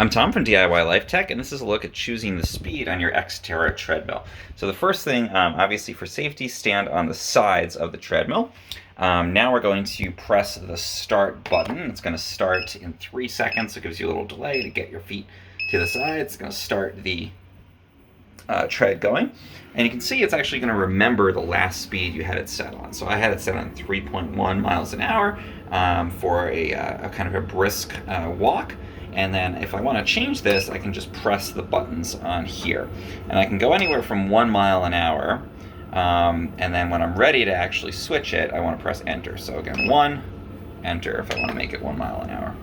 I'm Tom from DIY Life Tech, and this is a look at choosing the speed on your Xterra treadmill. So the first thing, obviously for safety, stand on the sides of the treadmill. Now we're going to press the start button. It's going to start in 3 seconds. It gives you a little delay to get your feet to the sides. It's going to start the tread going. And you can see it's actually going to remember the last speed you had it set on. So I had it set on 3.1 miles an hour for a kind of a brisk walk. And then if I want to change this, I can just press the buttons on here. And I can go anywhere from 1 mile an hour. And then when I'm ready to actually switch it, I want to press enter. So again, 1, enter if I want to make it 1 mile an hour.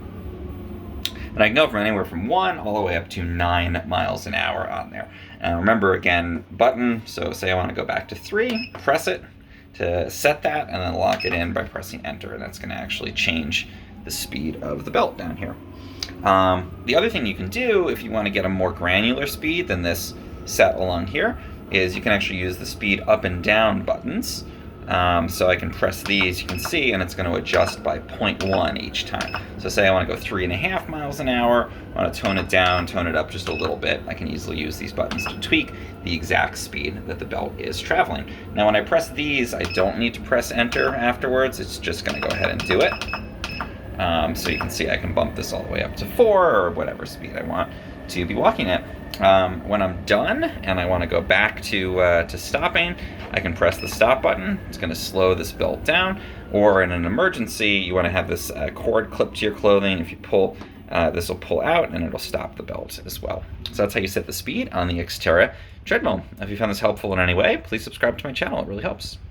And I can go from anywhere from 1 all the way up to 9 miles an hour on there. And remember, again, button, so say I want to go back to 3, press it to set that, and then lock it in by pressing enter. And that's going to actually change the speed of the belt down here. The other thing you can do if you want to get a more granular speed than this set along here is you can actually use the speed up and down buttons. So I can press these, you can see, and it's going to adjust by 0.1 each time. So say I want to go 3.5 miles an hour, I want to tone it down, tone it up just a little bit. I can easily use these buttons to tweak the exact speed that the belt is traveling. Now when I press these, I don't need to press enter afterwards. It's just going to go ahead and do it. So you can see I can bump this all the way up to 4 or whatever speed I want to be walking at. When I'm done and I want to go back to stopping, I can press the stop button. It's going to slow this belt down. Or in an emergency, you want to have this cord clipped to your clothing. If you pull, this will pull out and it'll stop the belt as well. So that's how you set the speed on the Xterra treadmill. If you found this helpful in any way, please subscribe to my channel. It really helps.